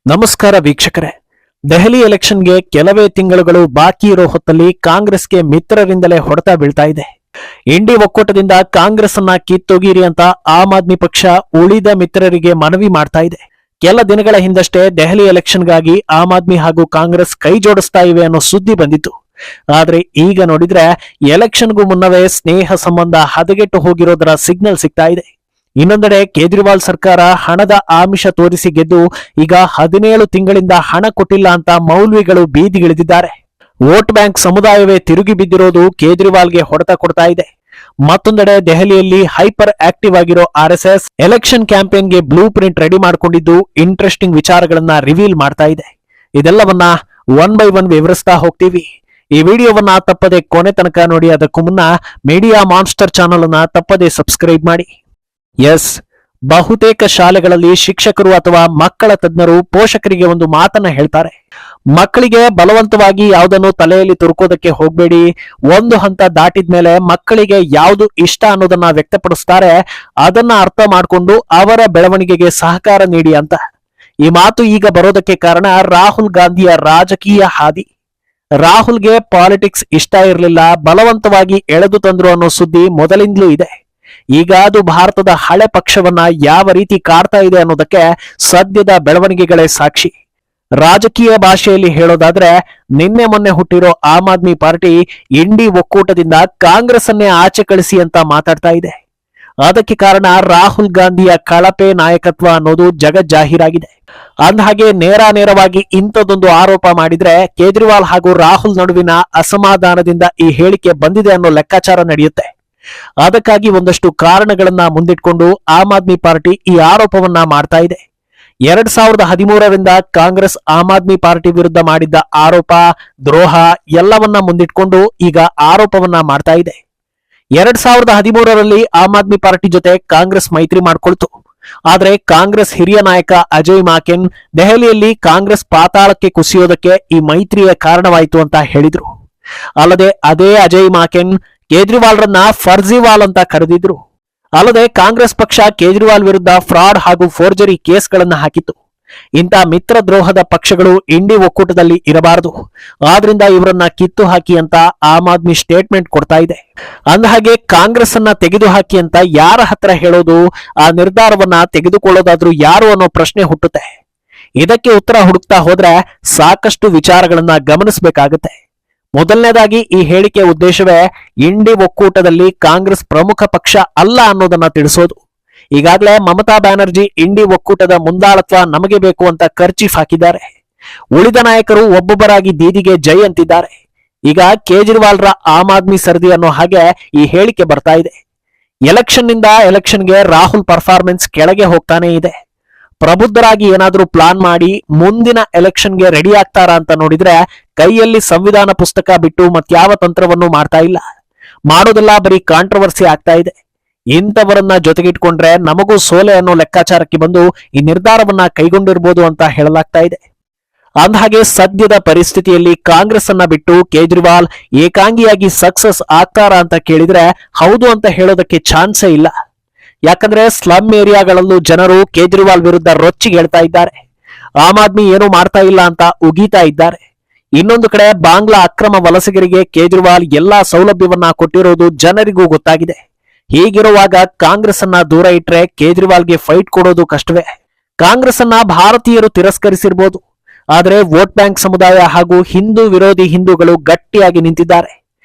ನಮಸ್ಕಾರ ವೀಕ್ಷಕರೇ. ದೆಹಲಿ ಎಲೆಕ್ಷನ್ಗೆ ಕೆಲವೇ ತಿಂಗಳುಗಳು ಬಾಕಿ ಇರೋ ಹೊತ್ತಲ್ಲಿ ಕಾಂಗ್ರೆಸ್ಗೆ ಮಿತ್ರರಿಂದಲೇ ಹೊಡೆತ ಬೀಳ್ತಾ ಇದೆ. ಇಂಡಿ ಒಕ್ಕೂಟದಿಂದ ಕಾಂಗ್ರೆಸ್ ಅನ್ನ ಕಿತ್ತೊಗೀರಿ ಅಂತ ಆಮ್ ಆದ್ಮಿ ಪಕ್ಷ ಉಳಿದ ಮಿತ್ರರಿಗೆ ಮನವಿ ಮಾಡ್ತಾ ಇದೆ. ಕೆಲ ದಿನಗಳ ಹಿಂದಷ್ಟೇ ದೆಹಲಿ ಎಲೆಕ್ಷನ್ಗಾಗಿ ಆಮ್ ಆದ್ಮಿ ಹಾಗೂ ಕಾಂಗ್ರೆಸ್ ಕೈ ಜೋಡಿಸ್ತಾ ಇವೆ ಅನ್ನೋ ಸುದ್ದಿ ಬಂದಿತ್ತು. ಆದ್ರೆ ಈಗ ನೋಡಿದ್ರೆ ಎಲೆಕ್ಷನ್ಗೂ ಮುನ್ನವೇ ಸ್ನೇಹ ಸಂಬಂಧ ಹದಗೆಟ್ಟು ಹೋಗಿರೋದರ ಸಿಗ್ನಲ್ ಸಿಗ್ತಾ ಇದೆ. ಇನ್ನೊಂದೆಡೆ ಕೇಜ್ರಿವಾಲ್ ಸರ್ಕಾರ ಹಣದ ಆಮಿಷ ತೋರಿಸಿ ಗೆದ್ದು ಈಗ 17 ತಿಂಗಳಿಂದ ಹಣ ಕೊಟ್ಟಿಲ್ಲ ಅಂತ ಮೌಲ್ವಿಗಳು ಬೀದಿಗಿಳಿದಿದ್ದಾರೆ. ವೋಟ್ ಬ್ಯಾಂಕ್ ಸಮುದಾಯವೇ ತಿರುಗಿ ಬಿದ್ದಿರೋದು ಕೇಜ್ರಿವಾಲ್ಗೆ ಹೊಡೆತ ಕೊಡ್ತಾ ಇದೆ. ಮತ್ತೊಂದೆಡೆ ದೆಹಲಿಯಲ್ಲಿ ಹೈಪರ್ ಆಕ್ಟಿವ್ ಆಗಿರೋ RSS ಎಲೆಕ್ಷನ್ ಕ್ಯಾಂಪೇನ್ಗೆ ಬ್ಲೂ ಪ್ರಿಂಟ್ ರೆಡಿ ಮಾಡಿಕೊಂಡಿದ್ದು ಇಂಟ್ರೆಸ್ಟಿಂಗ್ ವಿಚಾರಗಳನ್ನ ರಿವೀಲ್ ಮಾಡ್ತಾ ಇದೆ. ಇದೆಲ್ಲವನ್ನ ಒನ್ ಬೈ ಒನ್ ವಿವರಿಸ್ತಾ ಹೋಗ್ತೀವಿ. ಈ ವಿಡಿಯೋವನ್ನ ತಪ್ಪದೆ ಕೊನೆ ತನಕ ನೋಡಿ. ಅದಕ್ಕೂ ಮುನ್ನ ಮೀಡಿಯಾ ಮಾನ್ಸ್ಟರ್ ಚಾನಲ್ ಅನ್ನ ತಪ್ಪದೆ ಸಬ್ಸ್ಕ್ರೈಬ್ ಮಾಡಿ. ಎಸ್, ಬಹುತೇಕ ಶಾಲೆಗಳಲ್ಲಿ ಶಿಕ್ಷಕರು ಅಥವಾ ಮಕ್ಕಳ ತಜ್ಞರು ಪೋಷಕರಿಗೆ ಒಂದು ಮಾತನ್ನ ಹೇಳ್ತಾರೆ. ಮಕ್ಕಳಿಗೆ ಬಲವಂತವಾಗಿ ಯಾವುದನ್ನು ತಲೆಯಲ್ಲಿ ತುರುಕೋದಕ್ಕೆ ಹೋಗ್ಬೇಡಿ. ಒಂದು ಹಂತ ದಾಟಿದ್ಮೇಲೆ ಮಕ್ಕಳಿಗೆ ಯಾವುದು ಇಷ್ಟ ಅನ್ನೋದನ್ನ ವ್ಯಕ್ತಪಡಿಸ್ತಾರೆ, ಅದನ್ನ ಅರ್ಥ ಮಾಡಿಕೊಂಡು ಅವರ ಬೆಳವಣಿಗೆಗೆ ಸಹಕಾರ ನೀಡಿ ಅಂತ. ಈ ಮಾತು ಈಗ ಬರೋದಕ್ಕೆ ಕಾರಣ ರಾಹುಲ್ ಗಾಂಧಿಯ ರಾಜಕೀಯ ಹಾದಿ. ರಾಹುಲ್ಗೆ ಪಾಲಿಟಿಕ್ಸ್ ಇಷ್ಟ ಇರಲಿಲ್ಲ, ಬಲವಂತವಾಗಿ ಎಳೆದು ತಂದ್ರು ಅನ್ನೋ ಸುದ್ದಿ ಮೊದಲಿಂದಲೂ ಇದೆ. ಈಗ ಅದು ಭಾರತದ ಹಳೆ ಪಕ್ಷವನ್ನ ಯಾವ ರೀತಿ ಕಾಡ್ತಾ ಇದೆ ಅನ್ನೋದಕ್ಕೆ ಸದ್ಯದ ಬೆಳವಣಿಗೆಗಳೇ ಸಾಕ್ಷಿ. ರಾಜಕೀಯ ಭಾಷೆಯಲ್ಲಿ ಹೇಳೋದಾದ್ರೆ, ನಿನ್ನೆ ಮೊನ್ನೆ ಹುಟ್ಟಿರೋ ಆಮ್ ಆದ್ಮಿ ಪಾರ್ಟಿ ಇಂಡಿ ಒಕ್ಕೂಟದಿಂದ ಕಾಂಗ್ರೆಸ್ ಅನ್ನೇ ಆಚೆ ಕಳಿಸಿ ಅಂತ ಮಾತಾಡ್ತಾ ಇದೆ. ಅದಕ್ಕೆ ಕಾರಣ ರಾಹುಲ್ ಗಾಂಧಿಯ ಕಳಪೆ ನಾಯಕತ್ವ ಅನ್ನೋದು ಜಗಜ್ಜಾಹೀರಾಗಿದೆ. ಅಂದಹಾಗೆ ನೇರವಾಗಿ ಇಂಥದ್ದೊಂದು ಆರೋಪ ಮಾಡಿದ್ರೆ ಕೇಜ್ರಿವಾಲ್ ಹಾಗೂ ರಾಹುಲ್ ನಡುವಿನ ಅಸಮಾಧಾನದಿಂದ ಈ ಹೇಳಿಕೆ ಬಂದಿದೆ ಅನ್ನೋ ಲೆಕ್ಕಾಚಾರ ನಡೆಯುತ್ತೆ. ಅದಕ್ಕಾಗಿ ಒಂದಷ್ಟು ಕಾರಣಗಳನ್ನ ಮುಂದಿಟ್ಕೊಂಡು ಆಮ್ ಆದ್ಮಿ ಪಾರ್ಟಿ ಈ ಆರೋಪವನ್ನ ಮಾಡ್ತಾ ಇದೆ. 2013ರಿಂದ ಕಾಂಗ್ರೆಸ್ ಆಮ್ ಆದ್ಮಿ ಪಾರ್ಟಿ ವಿರುದ್ಧ ಮಾಡಿದ್ದ ಆರೋಪ, ದ್ರೋಹ ಎಲ್ಲವನ್ನ ಮುಂದಿಟ್ಕೊಂಡು ಈಗ ಆರೋಪವನ್ನ ಮಾಡ್ತಾ ಇದೆ. 2013ರಲ್ಲಿ ಆಮ್ ಆದ್ಮಿ ಪಾರ್ಟಿ ಜೊತೆ ಕಾಂಗ್ರೆಸ್ ಮೈತ್ರಿ ಮಾಡ್ಕೊಳ್ತು. ಆದ್ರೆ ಕಾಂಗ್ರೆಸ್ ಹಿರಿಯ ನಾಯಕ ಅಜಯ್ ಮಾಕೆನ್ ದೆಹಲಿಯಲ್ಲಿ ಕಾಂಗ್ರೆಸ್ ಪಾತಾಳಕ್ಕೆ ಕುಸಿಯೋದಕ್ಕೆ ಈ ಮೈತ್ರಿಯ ಕಾರಣವಾಯಿತು ಅಂತ ಹೇಳಿದ್ರು. ಅಲ್ಲದೆ ಅದೇ ಅಜಯ್ ಮಾಕೆನ್ ಕೇಜ್ರಿವಾಲ್ರನ್ನ ಫರ್ಜಿವಾಲ್ ಅಂತ ಕರೆದಿದ್ರು. ಅಲ್ಲದೆ ಕಾಂಗ್ರೆಸ್ ಪಕ್ಷ ಕೇಜ್ರಿವಾಲ್ ವಿರುದ್ಧ ಫ್ರಾಡ್ ಹಾಗೂ ಫೋರ್ಜರಿ ಕೇಸ್ಗಳನ್ನ ಹಾಕಿತ್ತು. ಇಂಥ ಮಿತ್ರ ದ್ರೋಹದ ಪಕ್ಷಗಳು ಇಂಡಿ ಒಕ್ಕೂಟದಲ್ಲಿ ಇರಬಾರದು, ಆದ್ರಿಂದ ಇವರನ್ನ ಕಿತ್ತು ಹಾಕಿ ಅಂತ ಆಮ್ ಆದ್ಮಿ ಸ್ಟೇಟ್ಮೆಂಟ್ ಕೊಡ್ತಾ ಇದೆ. ಅಂದಹಾಗೆ ಕಾಂಗ್ರೆಸ್ ಅನ್ನ ತೆಗೆದು ಹಾಕಿ ಅಂತ ಯಾರ ಹತ್ರ ಹೇಳೋದು, ಆ ನಿರ್ಧಾರವನ್ನ ತೆಗೆದುಕೊಳ್ಳೋದಾದ್ರೂ ಯಾರು ಅನ್ನೋ ಪ್ರಶ್ನೆ ಹುಟ್ಟುತ್ತೆ. ಇದಕ್ಕೆ ಉತ್ತರ ಹುಡುಕ್ತಾ ಹೋದ್ರೆ ಸಾಕಷ್ಟು ವಿಚಾರಗಳನ್ನ ಗಮನಿಸಬೇಕಾಗತ್ತೆ. ಮೊದಲನೇದಾಗಿ ಈ ಹೇಳಿಕೆ ಉದ್ದೇಶವೇ ಇಂಡಿ ಒಕ್ಕೂಟದಲ್ಲಿ ಕಾಂಗ್ರೆಸ್ ಪ್ರಮುಖ ಪಕ್ಷ ಅಲ್ಲ ಅನ್ನೋದನ್ನ ತಿಳಿಸೋದು. ಈಗಾಗಲೇ ಮಮತಾ ಬ್ಯಾನರ್ಜಿ ಇಂಡಿ ಒಕ್ಕೂಟದ ಮುಂದಾಳತ್ವ ನಮಗೆ ಬೇಕು ಅಂತ ಕರ್ಚೀಫ್ ಹಾಕಿದ್ದಾರೆ. ಉಳಿದ ನಾಯಕರು ಒಬ್ಬೊಬ್ಬರಾಗಿ ದೀದಿಗೆ ಜೈ ಅಂತಿದ್ದಾರೆ. ಈಗ ಕೇಜ್ರಿವಾಲ್ರ ಆಮ್ ಆದ್ಮಿ ಸರದಿ ಅನ್ನೋ ಹಾಗೆ ಈ ಹೇಳಿಕೆ ಬರ್ತಾ ಇದೆ. ಎಲೆಕ್ಷನ್ ನಿಂದ ಎಲೆಕ್ಷನ್ಗೆ ರಾಹುಲ್ ಪರ್ಫಾರ್ಮೆನ್ಸ್ ಕೆಳಗೆ ಹೋಗ್ತಾನೆ ಇದೆ. ಪ್ರಬುದ್ಧರಾಗಿ ಏನಾದ್ರೂ ಪ್ಲಾನ್ ಮಾಡಿ ಮುಂದಿನ ಎಲೆಕ್ಷನ್ಗೆ ರೆಡಿ ಆಗ್ತಾರಾ ಅಂತ ನೋಡಿದ್ರೆ ಕೈಯಲ್ಲಿ ಸಂವಿಧಾನ ಪುಸ್ತಕ ಬಿಟ್ಟು ಮತ್ಯಾವ ತಂತ್ರವನ್ನು ಮಾಡ್ತಾ ಇಲ್ಲ. ಮಾಡೋದೆಲ್ಲ ಬರೀ ಕಾಂಟ್ರವರ್ಸಿ ಆಗ್ತಾ ಇದೆ. ಇಂಥವರನ್ನ ಜೊತೆಗಿಟ್ಕೊಂಡ್ರೆ ನಮಗೂ ಸೋಲೆ ಅನ್ನೋ ಲೆಕ್ಕಾಚಾರಕ್ಕೆ ಬಂದು ಈ ನಿರ್ಧಾರವನ್ನ ಕೈಗೊಂಡಿರ್ಬೋದು ಅಂತ ಹೇಳಲಾಗ್ತಾ ಇದೆ. ಅಂದಹಾಗೆ ಸದ್ಯದ ಪರಿಸ್ಥಿತಿಯಲ್ಲಿ ಕಾಂಗ್ರೆಸ್ ಅನ್ನ ಬಿಟ್ಟು ಕೇಜ್ರಿವಾಲ್ ಏಕಾಂಗಿಯಾಗಿ ಸಕ್ಸಸ್ ಆಗ್ತಾರಾ ಅಂತ ಕೇಳಿದ್ರೆ ಹೌದು ಅಂತ ಹೇಳೋದಕ್ಕೆ ಚಾನ್ಸೇ ಇಲ್ಲ. ಯಾಕಂದ್ರೆ ಸ್ಲಮ್ ಏರಿಯಾಗಳಲ್ಲೂ ಜನರು ಕೇಜ್ರಿವಾಲ್ ವಿರುದ್ಧ ರೊಚ್ಚಿಗೆ ಹೇಳ್ತಾ ಇದ್ದಾರೆ. ಆಮ್ ಆದ್ಮಿ ಏನು ಮಾಡ್ತಾ ಇಲ್ಲ ಅಂತ ಉಗೀತಾ ಇದ್ದಾರೆ. ಇನ್ನೊಂದು ಕಡೆ ಬಾಂಗ್ಲಾ ಅಕ್ರಮ ವಲಸಿಗರಿಗೆ ಕೇಜ್ರಿವಾಲ್ ಎಲ್ಲಾ ಸೌಲಭ್ಯವನ್ನ ಕೊಟ್ಟಿರೋದು ಜನರಿಗೂ ಗೊತ್ತಾಗಿದೆ. ಹೀಗಿರುವಾಗ ಕಾಂಗ್ರೆಸ್ ಅನ್ನ ದೂರ ಇಟ್ರೆ ಕೇಜ್ರಿವಾಲ್ಗೆ ಫೈಟ್ ಕೊಡೋದು ಕಷ್ಟವೇ. ಕಾಂಗ್ರೆಸ್ ಅನ್ನ ಭಾರತೀಯರು ತಿರಸ್ಕರಿಸಿರ್ಬೋದು, ಆದ್ರೆ ವೋಟ್ ಬ್ಯಾಂಕ್ ಸಮುದಾಯ ಹಾಗೂ ಹಿಂದೂ ವಿರೋಧಿ ಹಿಂದೂಗಳು ಗಟ್ಟಿಯಾಗಿ ನಿಂತಿದ್ದಾರೆ.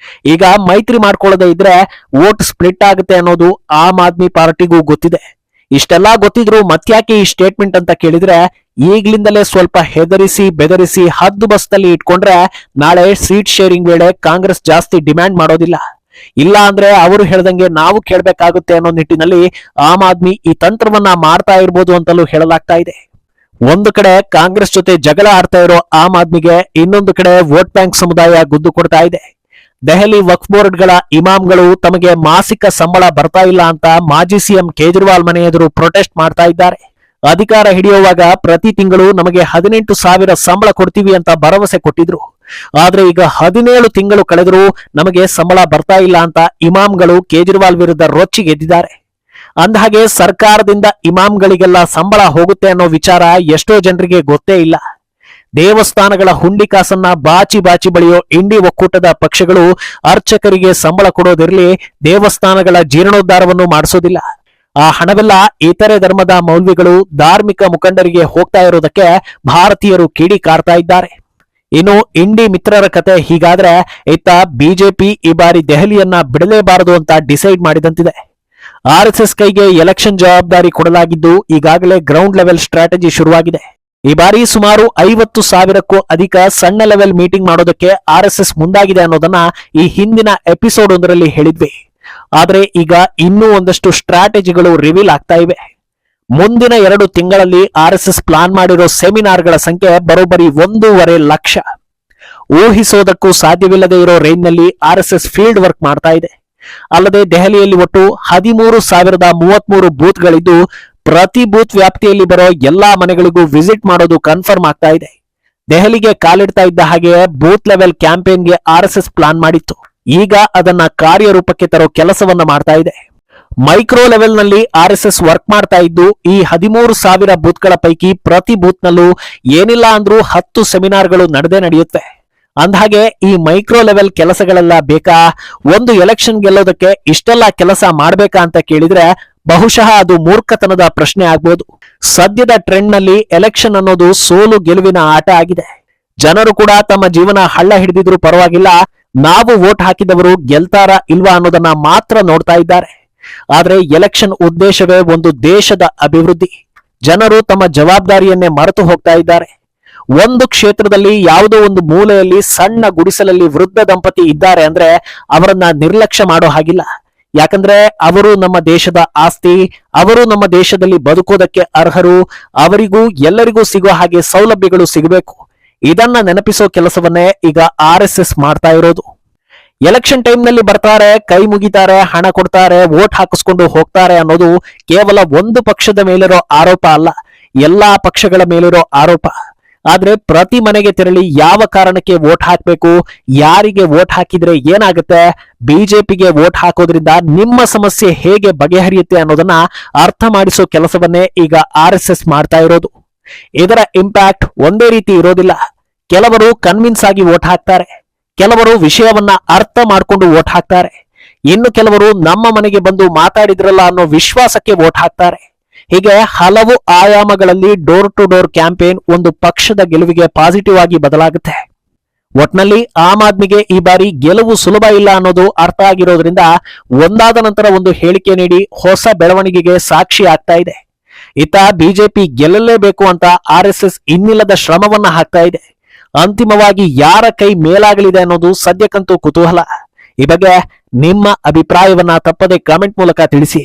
ಈಗ ಮೈತ್ರಿ ಮಾಡ್ಕೊಳ್ಳದೆ ಇದ್ರೆ ವೋಟ್ ಸ್ಪ್ಲಿಟ್ ಆಗುತ್ತೆ ಅನ್ನೋದು ಆಮ್ ಆದ್ಮಿ ಪಾರ್ಟಿಗೂ ಗೊತ್ತಿದೆ. ಇಷ್ಟೆಲ್ಲಾ ಗೊತ್ತಿದ್ರು ಮತ್ಯಾಕೆ ಈ ಸ್ಟೇಟ್ಮೆಂಟ್ ಅಂತ ಕೇಳಿದ್ರೆ, ಈಗ್ಲಿಂದಲೇ ಸ್ವಲ್ಪ ಹೆದರಿಸಿ ಬೆದರಿಸಿ ಹದ್ದು ಬಸ್ತಲ್ಲಿ ಇಟ್ಕೊಂಡ್ರೆ ನಾಳೆ ಸೀಟ್ ಶೇರಿಂಗ್ ವೇಳೆ ಕಾಂಗ್ರೆಸ್ ಜಾಸ್ತಿ ಡಿಮ್ಯಾಂಡ್ ಮಾಡೋದಿಲ್ಲ. ಇಲ್ಲ ಅಂದ್ರೆ ಅವರು ಹೇಳ್ದಂಗೆ ನಾವು ಕೇಳ್ಬೇಕಾಗುತ್ತೆ ಅನ್ನೋ ನಿಟ್ಟಿನಲ್ಲಿ ಆಮ್ ಆದ್ಮಿ ಈ ತಂತ್ರವನ್ನ ಮಾಡ್ತಾ ಇರ್ಬೋದು ಅಂತಲೂ ಹೇಳಲಾಗ್ತಾ ಇದೆ. ಒಂದು ಕಡೆ ಕಾಂಗ್ರೆಸ್ ಜೊತೆ ಜಗಳ ಆಡ್ತಾ ಇರೋ ಆಮ್ ಆದ್ಮಿಗೆ ಇನ್ನೊಂದು ಕಡೆ ವೋಟ್ ಬ್ಯಾಂಕ್ ಸಮುದಾಯ ಗುದ್ದು ಕೊಡ್ತಾ ಇದೆ. ದೆಹಲಿ ವಕ್ಫ್ ಬೋರ್ಡ್ಗಳ ಇಮಾಮ್ಗಳು ತಮಗೆ ಮಾಸಿಕ ಸಂಬಳ ಬರ್ತಾ ಇಲ್ಲ ಅಂತ ಮಾಜಿ ಸಿಎಂ ಕೇಜ್ರಿವಾಲ್ ಮನೆ ಎದುರು ಪ್ರೊಟೆಸ್ಟ್ ಮಾಡ್ತಾ ಇದ್ದಾರೆ. ಅಧಿಕಾರ ಹಿಡಿಯುವಾಗ ಪ್ರತಿ ತಿಂಗಳು ನಮಗೆ 18,000 ಸಂಬಳ ಕೊಡ್ತೀವಿ ಅಂತ ಭರವಸೆ ಕೊಟ್ಟಿದ್ರು. ಆದ್ರೆ ಈಗ 17 ತಿಂಗಳು ಕಳೆದರೂ ನಮಗೆ ಸಂಬಳ ಬರ್ತಾ ಇಲ್ಲ ಅಂತ ಇಮಾಮ್ಗಳು ಕೇಜ್ರಿವಾಲ್ ವಿರುದ್ಧ ರೊಚ್ಚಿಗೆದ್ದಿದ್ದಾರೆ. ಅಂದಹಾಗೆ ಸರ್ಕಾರದಿಂದ ಇಮಾಮ್ಗಳಿಗೆಲ್ಲ ಸಂಬಳ ಹೋಗುತ್ತೆ ಅನ್ನೋ ವಿಚಾರ ಎಷ್ಟೋ ಜನರಿಗೆ ಗೊತ್ತೇ ಇಲ್ಲ. ದೇವಸ್ಥಾನಗಳ ಹುಂಡಿ ಕಾಸನ್ನ ಬಾಚಿ ಬಾಚಿ ಬಳಿಯೋ ಇಂಡಿ ಒಕ್ಕೂಟದ ಪಕ್ಷಗಳು ಅರ್ಚಕರಿಗೆ ಸಂಬಳ ಕೊಡೋದಿರಲಿ, ದೇವಸ್ಥಾನಗಳ ಜೀರ್ಣೋದ್ಧಾರವನ್ನು ಮಾಡಿಸೋದಿಲ್ಲ. ಆ ಹಣವೆಲ್ಲ ಇತರೆ ಧರ್ಮದ ಮೌಲ್ವಿಗಳು, ಧಾರ್ಮಿಕ ಮುಖಂಡರಿಗೆ ಹೋಗ್ತಾ ಇರೋದಕ್ಕೆ ಭಾರತೀಯರು ಕಿಡಿ ಕಾರ್ತಾ ಇದ್ದಾರೆ. ಇನ್ನು ಇಂಡಿ ಮಿತ್ರರ ಕತೆ ಹೀಗಾದ್ರೆ, ಇತ್ತ ಬಿಜೆಪಿ ಈ ಬಾರಿ ದೆಹಲಿಯನ್ನ ಬಿಡಲೇಬಾರದು ಅಂತ ಡಿಸೈಡ್ ಮಾಡಿದಂತಿದೆ. RSS ಕೈಗೆ ಎಲೆಕ್ಷನ್ ಜವಾಬ್ದಾರಿ ಕೊಡಲಾಗಿದ್ದು ಈಗಾಗಲೇ ಗ್ರೌಂಡ್ ಲೆವೆಲ್ ಸ್ಟ್ರಾಟಜಿ ಶುರುವಾಗಿದೆ. ಈ ಬಾರಿ ಸುಮಾರು 50,000ಕ್ಕೂ ಅಧಿಕ ಸಣ್ಣ ಲೆವೆಲ್ ಮೀಟಿಂಗ್ ಮಾಡೋದಕ್ಕೆ RSS ಮುಂದಾಗಿದೆ ಅನ್ನೋದನ್ನ ಈ ಹಿಂದಿನ ಎಪಿಸೋಡ್ ಒಂದರಲ್ಲಿ ಹೇಳಿದ್ವಿ. ಆದ್ರೆ ಈಗ ಇನ್ನೂ ಒಂದಷ್ಟು ಸ್ಟ್ರಾಟಜಿಗಳು ರಿವೀಲ್ ಆಗ್ತಾ ಇವೆ. ಮುಂದಿನ 2 ತಿಂಗಳಲ್ಲಿ RSS ಪ್ಲಾನ್ ಮಾಡಿರೋ ಸೆಮಿನಾರ್ಗಳ ಸಂಖ್ಯೆ ಬರೋಬ್ಬರಿ 1.5 ಲಕ್ಷ. ಊಹಿಸೋದಕ್ಕೂ ಸಾಧ್ಯವಿಲ್ಲದೆ ಇರೋ ರೇಂಜ್ನಲ್ಲಿ RSS ಫೀಲ್ಡ್ ವರ್ಕ್ ಮಾಡ್ತಾ ಇದೆ. ಅಲ್ಲದೆ ದೆಹಲಿಯಲ್ಲಿ ಒಟ್ಟು 13,033 ಬೂತ್ಗಳಿದ್ದು ಪ್ರತಿ ಬೂತ್ ವ್ಯಾಪ್ತಿಯಲ್ಲಿ ಬರೋ ಎಲ್ಲಾ ಮನೆಗಳಿಗೂ ವಿಸಿಟ್ ಮಾಡೋದು ಕನ್ಫರ್ಮ್ ಆಗ್ತಾ ಇದೆ. ದೆಹಲಿಗೆ ಕಾಲಿಡ್ತಾ ಇದ್ದ ಹಾಗೆ ಬೂತ್ ಲೆವೆಲ್ ಕ್ಯಾಂಪೇನ್ಗೆ RSS ಪ್ಲಾನ್ ಮಾಡಿತ್ತು. ಈಗ ಅದನ್ನ ಕಾರ್ಯರೂಪಕ್ಕೆ ತರೋ ಕೆಲಸವನ್ನ ಮಾಡ್ತಾ ಇದೆ. ಮೈಕ್ರೋ ಲೆವೆಲ್ ನಲ್ಲಿ RSS ವರ್ಕ್ ಮಾಡ್ತಾ ಇದ್ದು ಈ 13,000 ಬೂತ್ಗಳ ಪೈಕಿ ಪ್ರತಿ ಬೂತ್ ನಲ್ಲೂ ಏನಿಲ್ಲ ಅಂದ್ರೂ 10 ಸೆಮಿನಾರ್ಗಳು ನಡೆಯುತ್ತೆ. ಅಂದಹಾಗೆ ಈ ಮೈಕ್ರೋ ಲೆವೆಲ್ ಕೆಲಸಗಳೆಲ್ಲ ಬೇಕಾ? ಒಂದು ಎಲೆಕ್ಷನ್ ಗೆಲ್ಲೋದಕ್ಕೆ ಇಷ್ಟೆಲ್ಲ ಕೆಲಸ ಮಾಡ್ಬೇಕಾ ಅಂತ ಕೇಳಿದ್ರೆ ಬಹುಶಃ ಅದು ಮೂರ್ಖತನದ ಪ್ರಶ್ನೆ ಆಗ್ಬೋದು. ಸದ್ಯದ ಟ್ರೆಂಡ್ ನಲ್ಲಿ ಎಲೆಕ್ಷನ್ ಅನ್ನೋದು ಸೋಲು ಗೆಲುವಿನ ಆಟ ಆಗಿದೆ. ಜನರು ಕೂಡ ತಮ್ಮ ಜೀವನ ಹಳ್ಳ ಹಿಡಿದಿದ್ರು ಪರವಾಗಿಲ್ಲ, ನಾವು ವೋಟ್ ಹಾಕಿದವರು ಗೆಲ್ತಾರಾ ಇಲ್ವಾ ಅನ್ನೋದನ್ನ ಮಾತ್ರ ನೋಡ್ತಾ ಇದ್ದಾರೆ. ಆದ್ರೆ ಎಲೆಕ್ಷನ್ ಉದ್ದೇಶವೇ ಒಂದು ದೇಶದ ಅಭಿವೃದ್ಧಿ. ಜನರು ತಮ್ಮ ಜವಾಬ್ದಾರಿಯನ್ನೇ ಮರೆತು ಹೋಗ್ತಾ ಇದ್ದಾರೆ. ಒಂದು ಕ್ಷೇತ್ರದಲ್ಲಿ ಯಾವುದೋ ಒಂದು ಮೂಲೆಯಲ್ಲಿ ಸಣ್ಣ ಗುಡಿಸಲಲ್ಲಿ ವೃದ್ಧ ದಂಪತಿ ಇದ್ದಾರೆ ಅಂದ್ರೆ ಅವರನ್ನ ನಿರ್ಲಕ್ಷ್ಯ ಮಾಡೋ ಹಾಗಿಲ್ಲ. ಯಾಕಂದ್ರೆ ಅವರು ನಮ್ಮ ದೇಶದ ಆಸ್ತಿ, ಅವರು ನಮ್ಮ ದೇಶದಲ್ಲಿ ಬದುಕೋದಕ್ಕೆ ಅರ್ಹರು. ಅವರಿಗೂ ಎಲ್ಲರಿಗೂ ಸಿಗೋ ಹಾಗೆ ಸೌಲಭ್ಯಗಳು ಸಿಗಬೇಕು. ಇದನ್ನ ನೆನಪಿಸೋ ಕೆಲಸವನ್ನೇ ಈಗ RSS ಮಾಡ್ತಾ ಇರೋದು. ಎಲೆಕ್ಷನ್ ಟೈಮ್ ನಲ್ಲಿ ಬರ್ತಾರೆ, ಕೈ ಮುಗಿತಾರೆ, ಹಣ ಕೊಡ್ತಾರೆ, ವೋಟ್ ಹಾಕಿಸ್ಕೊಂಡು ಹೋಗ್ತಾರೆ ಅನ್ನೋದು ಕೇವಲ ಒಂದು ಪಕ್ಷದ ಮೇಲಿರೋ ಆರೋಪ ಅಲ್ಲ, ಎಲ್ಲಾ ಪಕ್ಷಗಳ ಮೇಲಿರೋ ಆರೋಪ. ಆದ್ರೆ ಪ್ರತಿ ಮನೆಗೆ ತೆರಳಿ ಯಾವ ಕಾರಣಕ್ಕೆ ವೋಟ್ ಹಾಕಬೇಕು, ಯಾರಿಗೆ ವೋಟ್ ಹಾಕಿದ್ರೆ ಏನಾಗುತ್ತೆ, ಬಿಜೆಪಿಗೆ ವೋಟ್ ಹಾಕೋದ್ರಿಂದ ನಿಮ್ಮ ಸಮಸ್ಯೆ ಹೇಗೆ ಬಗೆಹರಿಯುತ್ತೆ ಅನ್ನೋದನ್ನ ಅರ್ಥ ಮಾಡಿಸೋ ಕೆಲಸವನ್ನೇ ಈಗ RSS ಮಾಡ್ತಾ ಇರೋದು. ಇದರ ಇಂಪ್ಯಾಕ್ಟ್ ಒಂದೇ ರೀತಿ ಇರೋದಿಲ್ಲ. ಕೆಲವರು ಕನ್ವಿನ್ಸ್ ಆಗಿ ವೋಟ್ ಹಾಕ್ತಾರೆ, ಕೆಲವರು ವಿಷಯವನ್ನ ಅರ್ಥ ಮಾಡ್ಕೊಂಡು ವೋಟ್ ಹಾಕ್ತಾರೆ, ಇನ್ನು ಕೆಲವರು ನಮ್ಮ ಮನೆಗೆ ಬಂದು ಮಾತಾಡಿದ್ರಲ್ಲ ಅನ್ನೋ ವಿಶ್ವಾಸಕ್ಕೆ ವೋಟ್ ಹಾಕ್ತಾರೆ. ಹೀಗೆ ಹಲವು ಆಯಾಮಗಳಲ್ಲಿ ಡೋರ್ ಟು ಡೋರ್ ಕ್ಯಾಂಪೇನ್ ಒಂದು ಪಕ್ಷದ ಗೆಲುವಿಗೆ ಪಾಸಿಟಿವ್ ಆಗಿ ಬದಲಾಗುತ್ತೆ. ಒಟ್ನಲ್ಲಿ ಆಮ್ ಆದ್ಮಿಗೆ ಈ ಬಾರಿ ಗೆಲುವು ಸುಲಭ ಇಲ್ಲ ಅನ್ನೋದು ಅರ್ಥ ಆಗಿರೋದ್ರಿಂದ ಒಂದಾದ ನಂತರ ಒಂದು ಹೇಳಿಕೆ ನೀಡಿ ಹೊಸ ಬೆಳವಣಿಗೆಗೆ ಸಾಕ್ಷಿ ಆಗ್ತಾ ಇದೆ. ಇತ್ತ ಬಿಜೆಪಿ ಗೆಲ್ಲಲೇಬೇಕು ಅಂತ RSS ಇನ್ನಿಲ್ಲದ ಶ್ರಮವನ್ನ ಹಾಕ್ತಾ ಇದೆ. ಅಂತಿಮವಾಗಿ ಯಾರ ಕೈ ಮೇಲಾಗಲಿದೆ ಅನ್ನೋದು ಸದ್ಯಕ್ಕಂತೂ ಕುತೂಹಲ. ಈ ಬಗ್ಗೆ ನಿಮ್ಮ ಅಭಿಪ್ರಾಯವನ್ನ ತಪ್ಪದೆ ಕಾಮೆಂಟ್ ಮೂಲಕ ತಿಳಿಸಿ.